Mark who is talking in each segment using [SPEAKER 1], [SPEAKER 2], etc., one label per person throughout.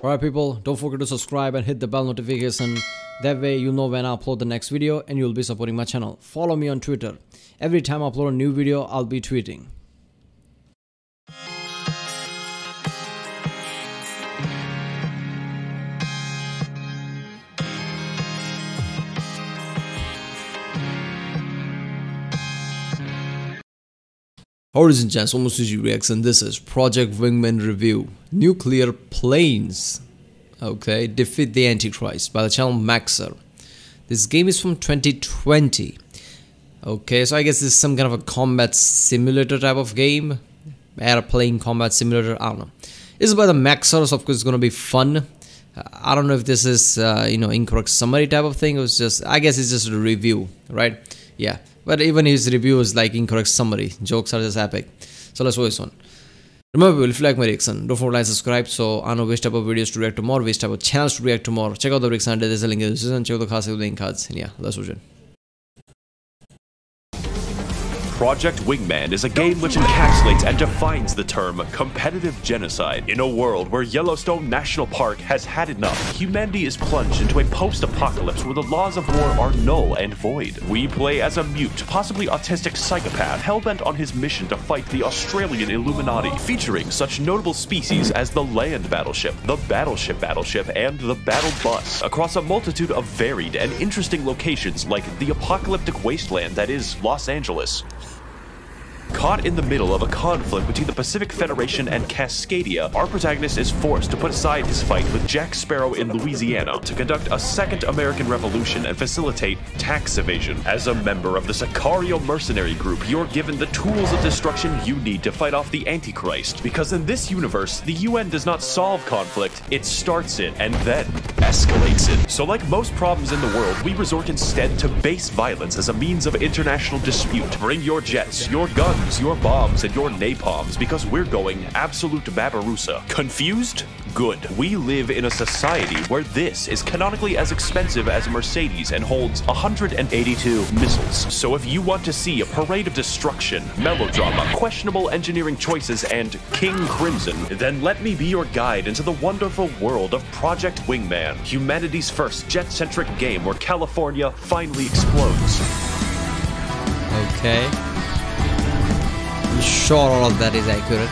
[SPEAKER 1] Alright people, don't forget to subscribe and hit the bell notification. That way you'll know when I upload the next video and you'll be supporting my channel. Follow me on Twitter. Every time I upload a new video, I'll be tweeting. Ladies and gents, almost Suji Reaction. This is Project Wingman Review. Nuclear Planes. Okay, Defeat the Antichrist by the channel Maxer. This game is from 2020. Okay, so I guess this is some kind of a combat simulator type of game. Airplane combat simulator, I don't know. This is by the Maxer, so of course it's gonna be fun. I don't know if this is, incorrect summary type of thing. It was just, I guess it's just a review, right? Yeah. But even his review is like incorrect summary. Jokes are just epic. So let's watch this one. Remember, if you like my reaction, don't forget to like, subscribe so I know which type of videos to react to more, which type of channels to react to more. Check out the reaction under there's a link in the description. Check out the cast link cards. And yeah, let's watch it.
[SPEAKER 2] Project Wingman is a game which encapsulates and defines the term competitive genocide. In a world where Yellowstone National Park has had enough, humanity is plunged into a post-apocalypse where the laws of war are null and void. We play as a mute, possibly autistic psychopath hell-bent on his mission to fight the Australian Illuminati, featuring such notable species as the land battleship, the battleship, and the battle bus, across a multitude of varied and interesting locations like the apocalyptic wasteland that is Los Angeles. Caught in the middle of a conflict between the Pacific Federation and Cascadia, our protagonist is forced to put aside his fight with Jack Sparrow in Louisiana to conduct a second American Revolution and facilitate tax evasion. As a member of the Sicario mercenary group, you're given the tools of destruction you need to fight off the Antichrist, because in this universe, the UN does not solve conflict, it starts it and then escalates it. So like most problems in the world, we resort instead to base violence as a means of international dispute. Bring your jets, your guns, your bombs, and your napalms, because we're going absolute Barbarossa. Confused? Good. We live in a society where this is canonically as expensive as a Mercedes and holds 182 missiles. So if you want to see a parade of destruction, melodrama, questionable engineering choices, and King Crimson, then let me be your guide into the wonderful world of Project Wingman, humanity's first jet-centric game where California finally explodes.
[SPEAKER 1] Okay. I'm sure all of that is accurate.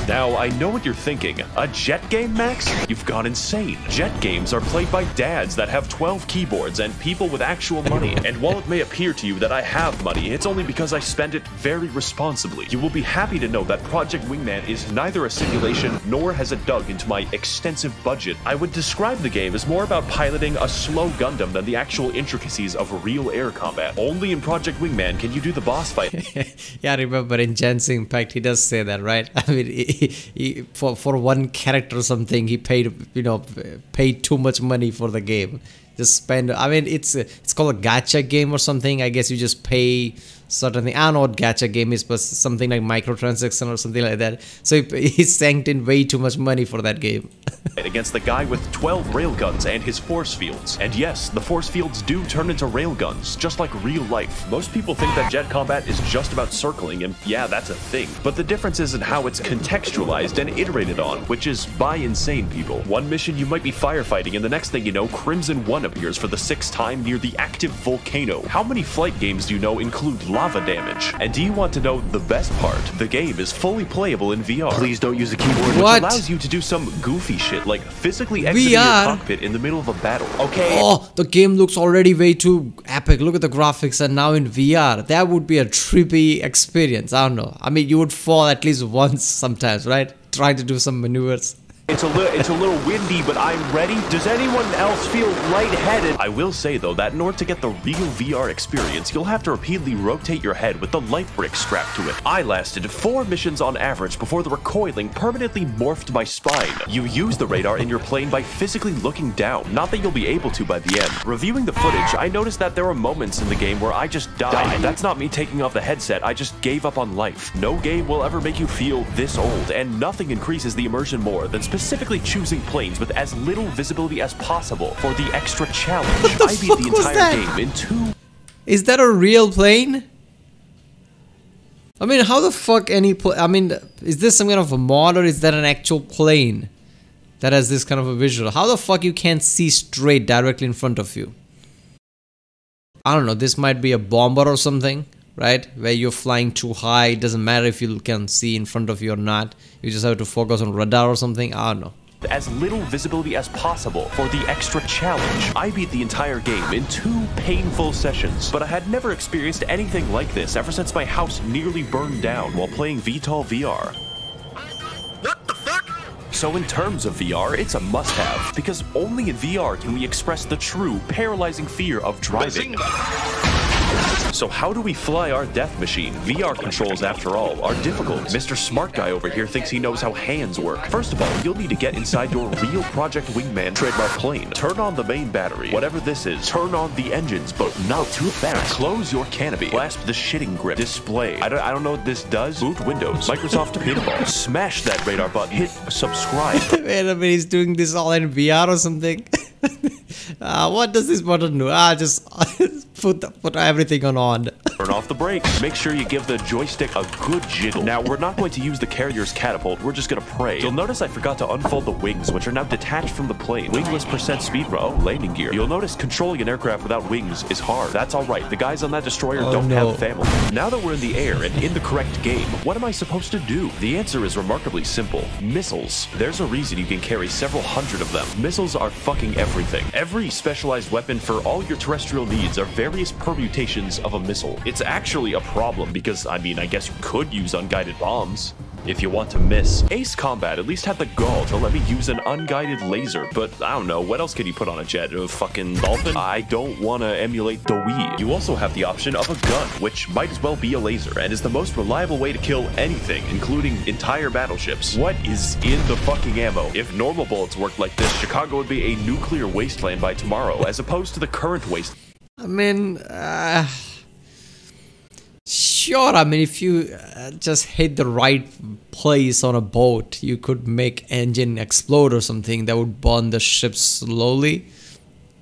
[SPEAKER 2] Now, I know what you're thinking. A jet game, Max? You've gone insane. Jet games are played by dads that have 12 keyboards and people with actual money. And while it may appear to you that I have money, it's only because I spend it very responsibly. You will be happy to know that Project Wingman is neither a simulation nor has it dug into my extensive budget. I would describe the game as more about piloting a slow Gundam than the actual intricacies of real air combat. Only in Project Wingman can you do the boss fight.
[SPEAKER 1] Yeah, I remember in Genshin Impact, he does say that, right? I mean, for one character or something, he paid paid too much money for the game. Just spend. I mean, it's called a gacha game or something. I guess you just pay certain thing. I don't know what gacha game is, but something like microtransaction or something like that. So he sank in way too much money for that game.
[SPEAKER 2] Against the guy with 12 railguns and his force fields. And yes, the force fields do turn into railguns, just like real life. Most people think that jet combat is just about circling, and yeah, that's a thing. But the difference is in how it's contextualized and iterated on, which is by insane people. One mission you might be firefighting, and the next thing you know, Crimson 1 appears for the 6th time near the active volcano. How many flight games do you know include lava damage? And do you want to know the best part? The game is fully playable in VR. Please don't use a keyboard, which allows you to do some goofy shit, like physically exiting your cockpit in the middle of a battle. Okay.
[SPEAKER 1] Oh, the game looks already way too epic. Look at the graphics, and now in VR, that would be a trippy experience. I don't know. I mean, you would fall at least once sometimes, right? Try to do some maneuvers.
[SPEAKER 2] It's a little windy, but I'm ready. Does anyone else feel lightheaded? I will say, though, that in order to get the real VR experience, you'll have to repeatedly rotate your head with the light brick strapped to it. I lasted 4 missions on average before the recoiling permanently morphed my spine. You use the radar in your plane by physically looking down, not that you'll be able to by the end. Reviewing the footage, I noticed that there were moments in the game where I just died. That's not me taking off the headset, I just gave up on life. No game will ever make you feel this old, and nothing increases the immersion more than specifically choosing planes with as little visibility as possible for the extra challenge. I beat the entire game in 2.
[SPEAKER 1] Is that a real plane? I mean, how the fuck any I mean, is this some kind of a mod or is that an actual plane? that has this kind of a visual. How the fuck you can't see straight directly in front of you? I don't know, this might be a bomber or something, right? Where you're flying too high, it doesn't matter if you can see in front of you or not. You just have to focus on radar or something, I don't know.
[SPEAKER 2] As little visibility as possible for the extra challenge. I beat the entire game in 2 painful sessions, but I had never experienced anything like this ever since my house nearly burned down while playing VTOL VR. What the fuck? So in terms of VR, it's a must-have, because only in VR can we express the true, paralyzing fear of driving. So how do we fly our death machine? VR controls, after all, are difficult. Mr. Smart Guy over here thinks he knows how hands work. First of all, you'll need to get inside your real Project Wingman trademark plane. Turn on the main battery. Whatever this is, turn on the engines, but not too fast. Close your canopy. Clasp the shitting grip. Display. I don't know what this does. Boot Windows. Microsoft Pinball. Smash that radar button. Hit subscribe.
[SPEAKER 1] Wait a minute, he's doing this all in VR or something? What does this button do? Just put everything on.
[SPEAKER 2] Turn off the brakes. Make sure you give the joystick a good jiggle. Now, we're not going to use the carrier's catapult. We're just going to pray. You'll notice I forgot to unfold the wings, which are now detached from the plane. Wingless percent speed landing gear. You'll notice controlling an aircraft without wings is hard. That's all right. The guys on that destroyer don't have family. Now that we're in the air and in the correct game, what am I supposed to do? The answer is remarkably simple. Missiles. There's a reason you can carry several hundred of them. Missiles are fucking everything. Every specialized weapon for all your terrestrial needs are various permutations of a missile. It's actually a problem because, I mean, I guess you could use unguided bombs if you want to miss. Ace Combat at least had the gall to let me use an unguided laser, but I don't know, what else can you put on a jet? A fucking dolphin? I don't want to emulate the Wii. You also have the option of a gun, which might as well be a laser, and is the most reliable way to kill anything, including entire battleships. What is in the fucking ammo? If normal bullets worked like this, Chicago would be a nuclear wasteland by tomorrow, as opposed to the current waste.
[SPEAKER 1] I mean, sure, I mean, if you just hit the right place on a boat, you could make engine explode or something that would burn the ship slowly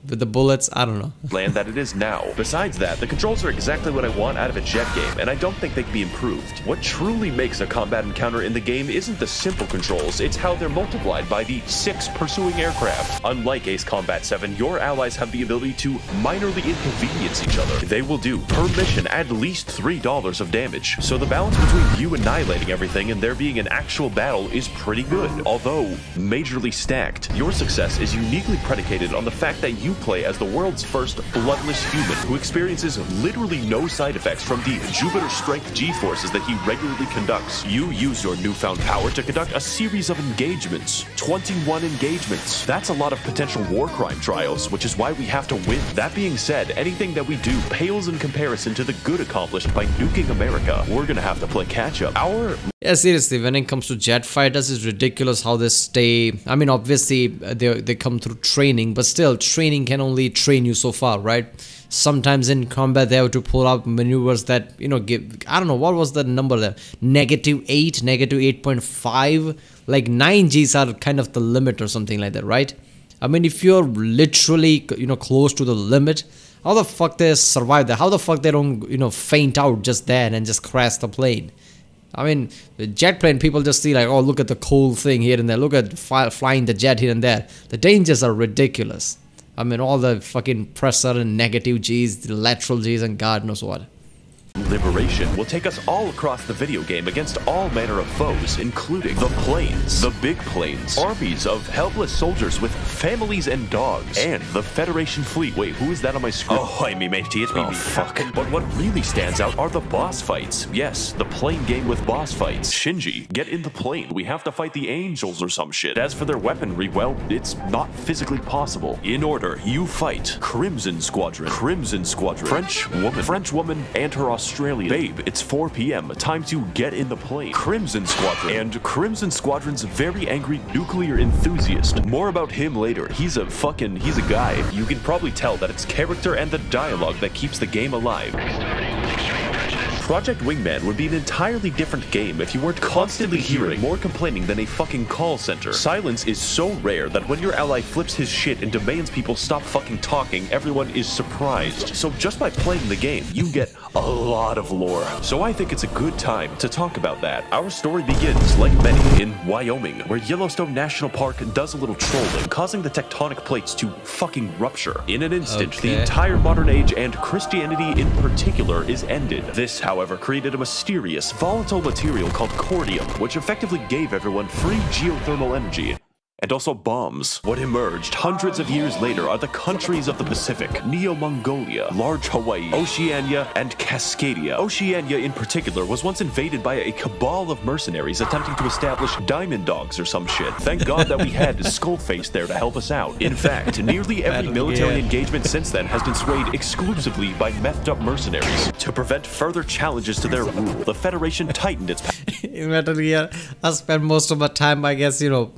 [SPEAKER 1] with the bullets. I don't know.
[SPEAKER 2] Land that it is now. Besides that, the controls are exactly what I want out of a jet game, and I don't think they can be improved. What truly makes a combat encounter in the game isn't the simple controls, it's how they're multiplied by the 6 pursuing aircraft. Unlike Ace Combat 7, your allies have the ability to minorly inconvenience each other. They will do, per mission, at least $3 of damage. So the balance between you annihilating everything and there being an actual battle is pretty good, although majorly stacked. Your success is uniquely predicated on the fact that you play as the world's first bloodless human who experiences literally no side effects from the Jupiter strength G-forces that he regularly conducts. You use your newfound power to conduct a series of engagements. 21 engagements. That's a lot of potential war crime trials, which is why we have to win. That being said, anything that we do pales in comparison to the good accomplished by nuking America. We're gonna have to play catch-up.
[SPEAKER 1] Yeah, seriously, when it comes to jet fighters, it's ridiculous how they stay. I mean, obviously, they come through training, but still, training can only train you so far, right? Sometimes in combat, they have to pull out maneuvers that, you know, give, I don't know, what was the number there? -8, -8.5, like 9 Gs are kind of the limit or something like that, right? I mean, if you're literally, you know, close to the limit, how the fuck they survive that? How the fuck they don't, you know, faint out just then and just crash the plane? I mean, the jet plane, people just see like, oh, look at the cool thing here and there. Look at flying the jet here and there. The dangers are ridiculous. I mean, all the fucking pressure and negative Gs, the lateral Gs, and God knows what.
[SPEAKER 2] Liberation will take us all across the video game against all manner of foes, including the planes, the big planes, armies of helpless soldiers with families and dogs, and the Federation fleet. Wait, who is that on my screen? Oh, I mean, matey, it's me. Oh, fuck. But what really stands out are the boss fights. Yes, the plane game with boss fights. Shinji, get in the plane. We have to fight the angels or some shit. As for their weaponry, well, it's not physically possible. In order, you fight Crimson Squadron, French woman, and her Australian babe. It's 4 p.m. Time to get in the plane. Crimson Squadron. And Crimson Squadron's very angry nuclear enthusiast. More about him later. He's a guy. You can probably tell that it's character and the dialogue that keeps the game alive. Project Wingman would be an entirely different game if you weren't constantly hearing more complaining than a fucking call center. Silence is so rare that when your ally flips his shit and demands people stop fucking talking, everyone is surprised. So just by playing the game, you get a lot of lore. So I think it's a good time to talk about that. Our story begins, like many, in Wyoming, where Yellowstone National Park does a little trolling, causing the tectonic plates to fucking rupture. In an instant, the entire modern age and Christianity in particular is ended. This, however, created a mysterious, volatile material called cordium, which effectively gave everyone free geothermal energy. And also bombs. What emerged hundreds of years later are the countries of the Pacific: Neo-Mongolia, Large Hawaii, Oceania, and Cascadia. Oceania in particular was once invaded by a cabal of mercenaries attempting to establish diamond dogs or some shit. Thank God that we had Skullface there to help us out. In fact, nearly every military engagement since then has been swayed exclusively by methed up mercenaries. To prevent further challenges to their rule, the Federation tightened its
[SPEAKER 1] in Metal Gear, I spent most of my time, I guess, you know,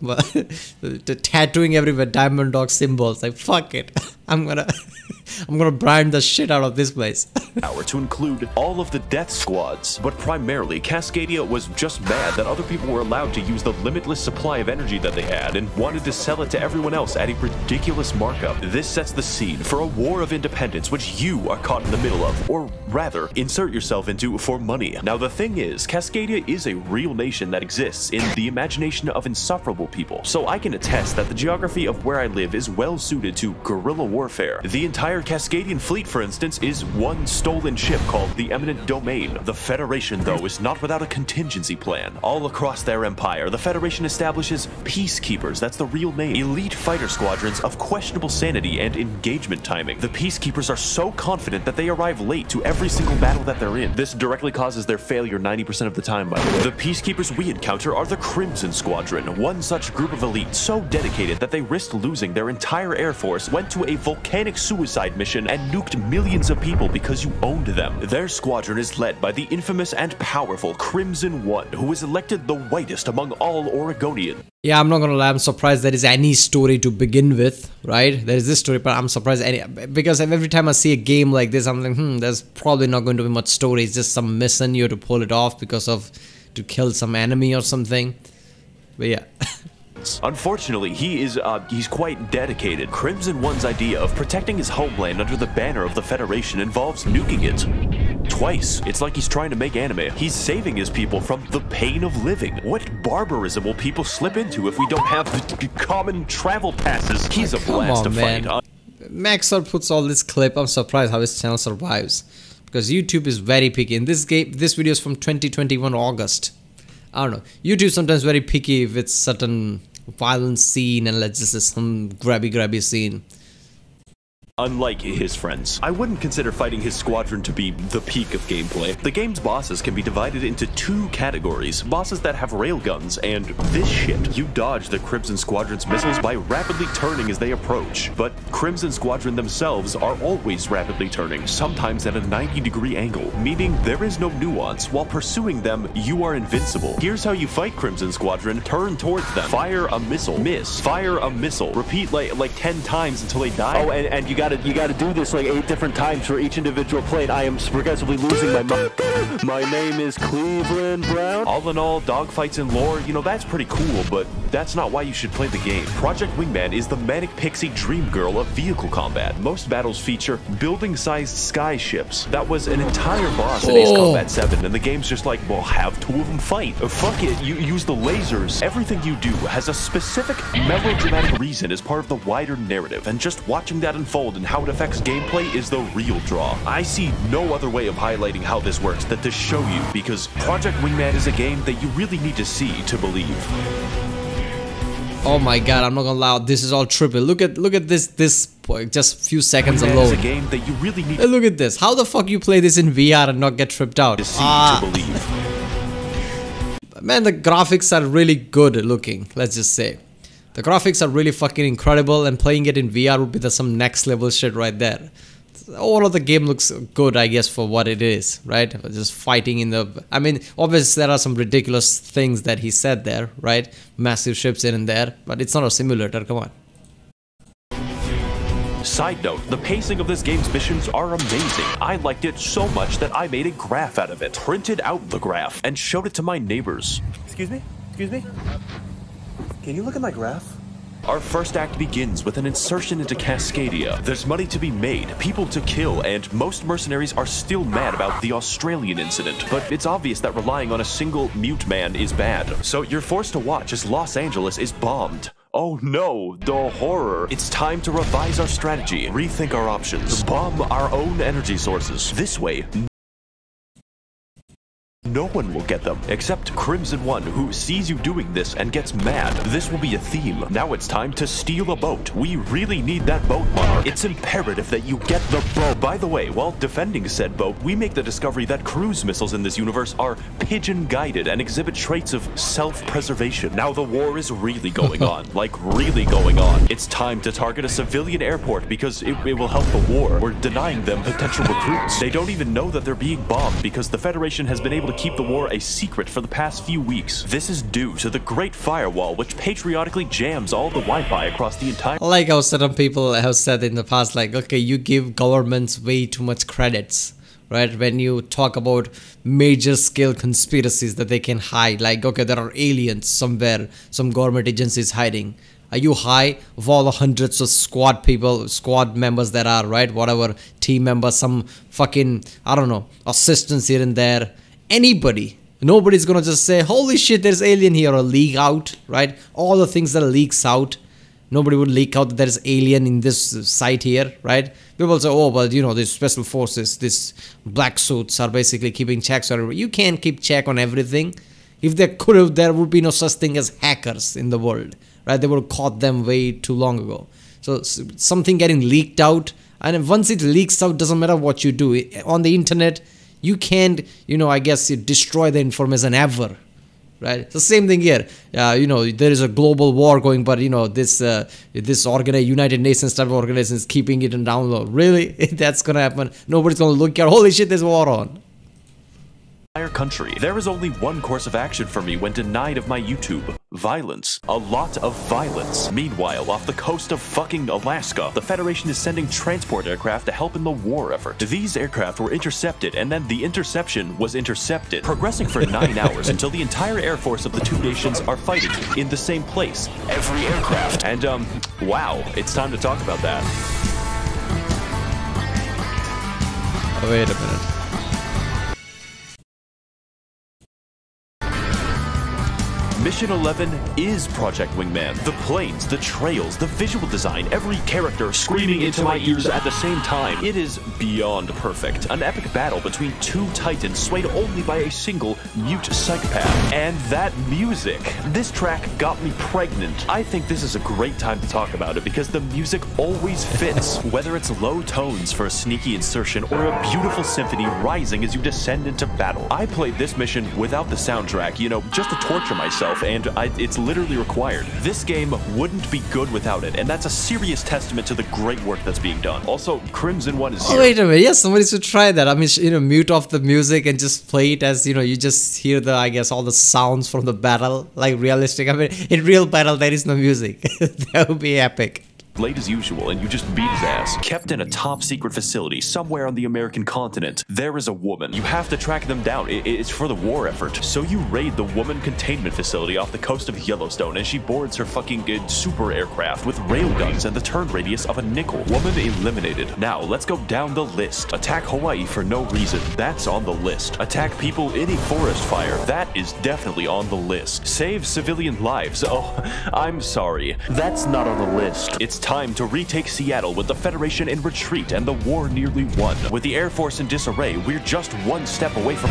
[SPEAKER 1] tattooing everywhere diamond dog symbols. Like, fuck it, I'm gonna brand the shit out of this place.
[SPEAKER 2] Power to include all of the death squads, but primarily Cascadia was just mad that other people were allowed to use the limitless supply of energy that they had and wanted to sell it to everyone else at a ridiculous markup. This sets the scene for a war of independence which you are caught in the middle of, or rather, insert yourself into for money. Now the thing is, Cascadia is a real nation that exists in the imagination of insufferable people, so I can attest that the geography of where I live is well suited to guerrilla warfare. The entire Cascadian fleet, for instance, is one stolen ship called the Eminent Domain. The Federation, though, is not without a contingency plan. All across their empire, the Federation establishes peacekeepers, that's the real name, elite fighter squadrons of questionable sanity and engagement timing. The peacekeepers are so confident that they arrive late to every single battle that they're in. This directly causes their failure 90% of the time, by the way. The peacekeepers we encounter are the Crimson Squadron, one such group of elites so dedicated that they risked losing their entire air force, went to a volcanic suicide mission, and nuked millions of people because you owned them. Their squadron is led by the infamous and powerful Crimson One, who is elected the whitest among all Oregonians.
[SPEAKER 1] Yeah, I'm not gonna lie, I'm surprised there is any story to begin with, right? There is this story, but I'm surprised because every time I see a game like this, I'm like, there's probably not going to be much story. It's just some mission you have to pull it off because of to kill some enemy or something. But yeah.
[SPEAKER 2] Unfortunately, he's quite dedicated. Crimson One's idea of protecting his homeland under the banner of the Federation involves nuking it. Twice. It's like he's trying to make anime. He's saving his people from the pain of living. What barbarism will people slip into if we don't have the common travel passes? He's a blast to fight.
[SPEAKER 1] Maxor puts all this clip. I'm surprised how his channel survives, because YouTube is very picky. In this video is from 2021 August. I don't know. YouTube sometimes very picky with certain violent scene, and let's just say some grabby scene.
[SPEAKER 2] Unlike his friends, I wouldn't consider fighting his squadron to be the peak of gameplay. The game's bosses can be divided into two categories: bosses that have railguns, and this shit. You dodge the Crimson Squadron's missiles by rapidly turning as they approach, but Crimson Squadron themselves are always rapidly turning, sometimes at a 90-degree angle, meaning there is no nuance. While pursuing them, you are invincible. Here's how you fight Crimson Squadron: turn towards them, fire a missile, miss, fire a missile, repeat like 10 times until they die.
[SPEAKER 3] Oh, and you gotta do this like 8 different times for each individual plane. I am progressively losing my mind. My name is Cleveland Brown.
[SPEAKER 2] All in all, dogfights and lore, you know, that's pretty cool, but that's not why you should play the game. Project Wingman is the manic pixie dream girl of vehicle combat. Most battles feature building-sized sky ships. That was an entire boss in Ace Combat 7, and the game's just like, well, have 2 of them fight. Fuck it, you use the lasers. Everything you do has a specific melodramatic reason as part of the wider narrative, and just watching that unfold and how it affects gameplay is the real draw. I see no other way of highlighting how this works than to show you, because Project Wingman is a game that you really need to see to believe.
[SPEAKER 1] Oh my god, I'm not gonna lie, this is all triple. Look at this just few seconds alone.
[SPEAKER 2] It's a game that you really need.
[SPEAKER 1] Look at this. How the fuck you play this in VR and not get tripped out?
[SPEAKER 2] To see to believe.
[SPEAKER 1] Man, the graphics are really good looking, let's just say. The graphics are really fucking incredible, and playing it in VR would be some next level shit right there. All of the game looks good, I guess, for what it is, right? Just fighting in the... I mean, obviously there are some ridiculous things that he said there, right? Massive ships in and there, but it's not a simulator, come on.
[SPEAKER 2] Side note, the pacing of this game's missions are amazing. I liked it so much that I made a graph out of it, printed out the graph, and showed it to my neighbors.
[SPEAKER 3] Excuse me? Excuse me? Can you look at my graph?
[SPEAKER 2] Our first act begins with an insertion into Cascadia. There's money to be made, people to kill, and most mercenaries are still mad about the Australian incident. But it's obvious that relying on a single mute man is bad. So you're forced to watch as Los Angeles is bombed. Oh no, the horror. It's time to revise our strategy, rethink our options, bomb our own energy sources. This way, no one will get them, except Crimson One, who sees you doing this and gets mad. This will be a theme. Now it's time to steal a boat. We really need that boat, Monarch. It's imperative that you get the boat. By the way, while defending said boat, we make the discovery that cruise missiles in this universe are pigeon-guided and exhibit traits of self-preservation. Now the war is really going on. Like, really going on. It's time to target a civilian airport because it will help the war. We're denying them potential recruits. They don't even know that they're being bombed because the Federation has been able to keep the war a secret for the past few weeks. This is due to the Great Firewall, which patriotically jams all the Wi-Fi across the entire—
[SPEAKER 1] Like how certain people have said in the past, like, okay, you give governments way too much credits, right? When you talk about major scale conspiracies that they can hide, like, okay, there are aliens somewhere, some government agency is hiding. Are you high of all the hundreds of squad members that are, right? Whatever, team members, some fucking, I don't know, assistants here and there. Anybody. Nobody's gonna just say, holy shit, there's alien here, or leak out, right? All the things that leaks out. Nobody would leak out that there's alien in this site here, right? People say, oh, but you know, these special forces, these black suits are basically keeping checks on everything. You can't keep check on everything. If they could have, there would be no such thing as hackers in the world, right? They would have caught them way too long ago. So something getting leaked out, and once it leaks out, doesn't matter what you do. On the internet, you can't, you know, I guess you destroy the information ever, right? It's the same thing here. You know, there is a global war going, but you know, this United Nations type of organization is keeping it in down low. Really? That's gonna happen. Nobody's gonna look at, holy shit, there's war on.
[SPEAKER 2] Country. There is only one course of action for me when denied of my YouTube. Violence. A lot of violence. Meanwhile, off the coast of fucking Alaska, the Federation is sending transport aircraft to help in the war effort. These aircraft were intercepted, and then the interception was intercepted, progressing for 9 hours until the entire air force of the two nations are fighting in the same place. Every aircraft. And, wow, it's time to talk about that.
[SPEAKER 1] Oh, wait a minute.
[SPEAKER 2] Mission 11 is Project Wingman. The planes, the trails, the visual design, every character screaming into my ears at the same time. It is beyond perfect. An epic battle between two titans swayed only by a single mute psychopath. And that music. This track got me pregnant. I think this is a great time to talk about it because the music always fits. Whether it's low tones for a sneaky insertion or a beautiful symphony rising as you descend into battle. I played this mission without the soundtrack, you know, just to torture myself. And it's literally required. This game wouldn't be good without it, and that's a serious testament to the great work that's being done. Also, Crimson One is here.
[SPEAKER 1] Oh, wait a minute. Yes, somebody should try that. I mean, you know, mute off the music and just play it as, you know, you just hear the, I guess, all the sounds from the battle, like realistic. I mean, in real battle, there is no music. That would be epic.
[SPEAKER 2] Late as usual, and you just beat his ass. Kept in a top-secret facility somewhere on the American continent. There is a woman. You have to track them down. It's for the war effort. So you raid the woman containment facility off the coast of Yellowstone, and she boards her fucking super aircraft with railguns and the turn radius of a nickel. Woman eliminated. Now, let's go down the list. Attack Hawaii for no reason. That's on the list. Attack people in a forest fire. That is definitely on the list. Save civilian lives. Oh, I'm sorry. That's not on the list. It's time to retake Seattle with the Federation in retreat and the war nearly won. With the Air Force in disarray, we're just one step away from—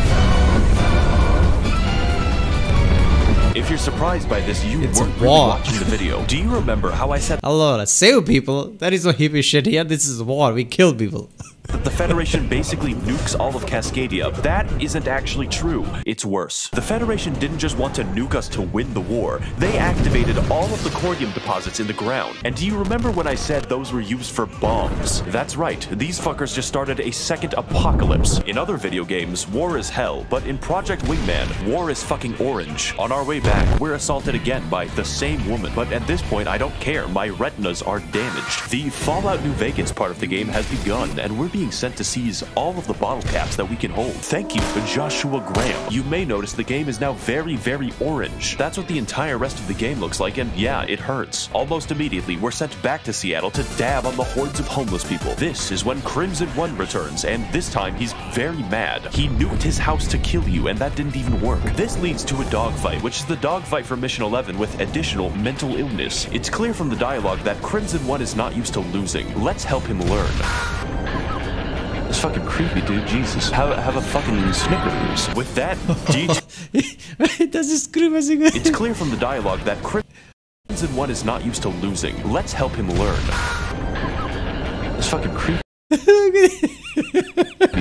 [SPEAKER 2] If you're surprised by this, you weren't really watching the video. Do you remember how I said—
[SPEAKER 1] Hello, let's save people. There is no hippie shit here. This is war. We kill people.
[SPEAKER 2] that the Federation basically nukes all of Cascadia? That isn't actually true. It's worse. The Federation didn't just want to nuke us to win the war. They activated all of the cordium deposits in the ground. And do you remember when I said those were used for bombs? That's right. These fuckers just started a second apocalypse. In other video games, war is hell, but in Project Wingman, war is fucking orange. On our way back, we're assaulted again by the same woman. But at this point, I don't care. My retinas are damaged. The Fallout New Vegas part of the game has begun, and we're being sent to seize all of the bottle caps that we can hold. Thank you, Joshua Graham. You may notice the game is now very, very orange. That's what the entire rest of the game looks like, and yeah, it hurts. Almost immediately, we're sent back to Seattle to dab on the hordes of homeless people. This is when Crimson One returns, and this time he's very mad. He nuked his house to kill you, and that didn't even work. This leads to a dogfight, which is the dogfight from Mission 11 with additional mental illness. It's clear from the dialogue that Crimson One is not used to losing. Let's help him learn. It's fucking creepy, dude. Jesus. Have a fucking Snickers. With that,
[SPEAKER 1] Does he scream as he goes?
[SPEAKER 2] It's clear from the dialogue that Crimson One is not used to losing. Let's help him learn. It's fucking creepy.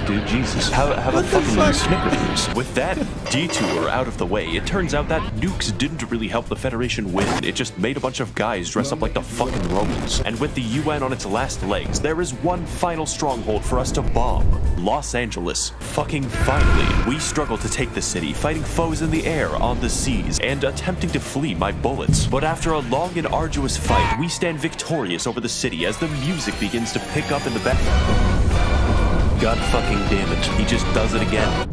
[SPEAKER 2] Dude, Jesus. Have a fucking Snickers. With that detour out of the way, it turns out that nukes didn't really help the Federation win. It just made a bunch of guys dress up like the fucking Romans. And with the UN on its last legs, there is one final stronghold for us to bomb. Los Angeles. Fucking finally. We struggle to take the city, fighting foes in the air, on the seas, and attempting to flee my bullets. But after a long and arduous fight, we stand victorious over the city as the music begins to pick up in the background. God fucking damn it. He just does it again.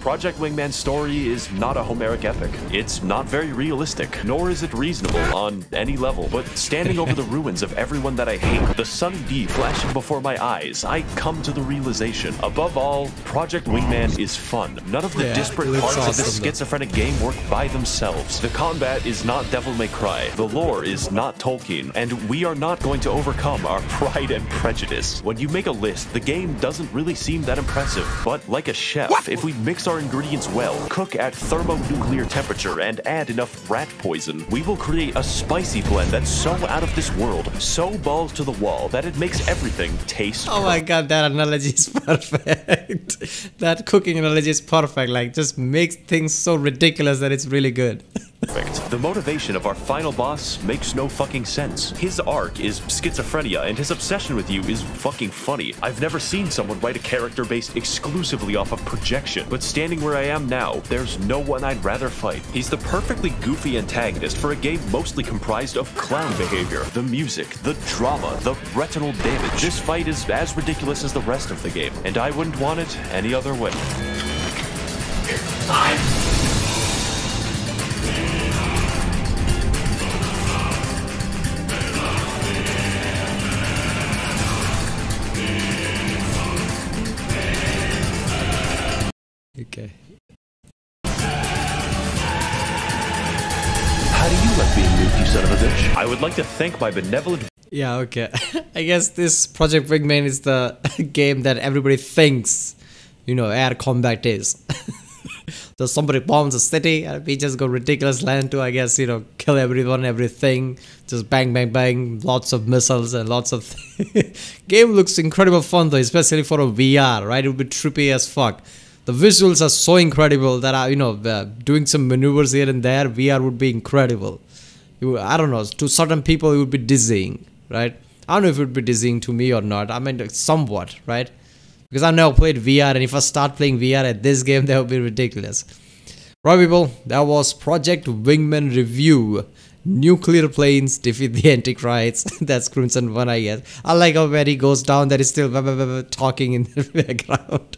[SPEAKER 2] Project Wingman's story is not a Homeric epic. It's not very realistic, nor is it reasonable on any level. But standing over the ruins of everyone that I hate, the sunny D flashing before my eyes, I come to the realization. Above all, Project Wingman is fun. None of the disparate parts of this schizophrenic game work by themselves. The combat is not Devil May Cry. The lore is not Tolkien. And we are not going to overcome our pride and prejudice. When you make a list, the game doesn't really seem that impressive. But like a chef, if we mix our ingredients well, cook at thermonuclear temperature, and add enough rat poison, we will create a spicy blend that's so out of this world, so balls to the wall, that it makes everything taste
[SPEAKER 1] Oh my god, that analogy is perfect. That cooking analogy is perfect. Like, just makes things so ridiculous that it's really good.
[SPEAKER 2] perfect. The motivation of our final boss makes no fucking sense. His arc is schizophrenia, and his obsession with you is fucking funny. I've never seen someone write a character based exclusively off of projection, but standing where I am now, there's no one I'd rather fight. He's the perfectly goofy antagonist for a game mostly comprised of clown behavior. The music, the drama, the retinal damage. This fight is as ridiculous as the rest of the game, and I wouldn't want it any other way.
[SPEAKER 1] Okay.
[SPEAKER 2] How do you like being moved, you son of a bitch? I would like to thank my benevolent...
[SPEAKER 1] Yeah, okay. I guess this Project Wingman is the game that everybody thinks, you know, air combat is. So somebody bombs a city and we just go ridiculous land to, I guess, you know, kill everyone, everything. Just bang, bang, bang. Lots of missiles and lots of... Game looks incredible fun though, especially for a VR, right? It would be trippy as fuck. The visuals are so incredible that, you know, doing some maneuvers here and there, VR would be incredible. I don't know, to certain people it would be dizzying, right? I don't know if it would be dizzying to me or not. I mean, somewhat, right? Because I've never played VR, and if I start playing VR at this game, that would be ridiculous. Right, people, that was Project Wingman Review. Nuclear planes defeat the Antichrist. That's Crimson One, I guess. I like how when he goes down, there is still talking in the background.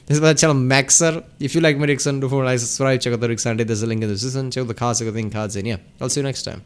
[SPEAKER 1] This is my channel Maxer. If you like my reaction, do like, subscribe, check out the reaction. There's a link in the description. Check out the cards, everything cards in. Yeah, I'll see you next time.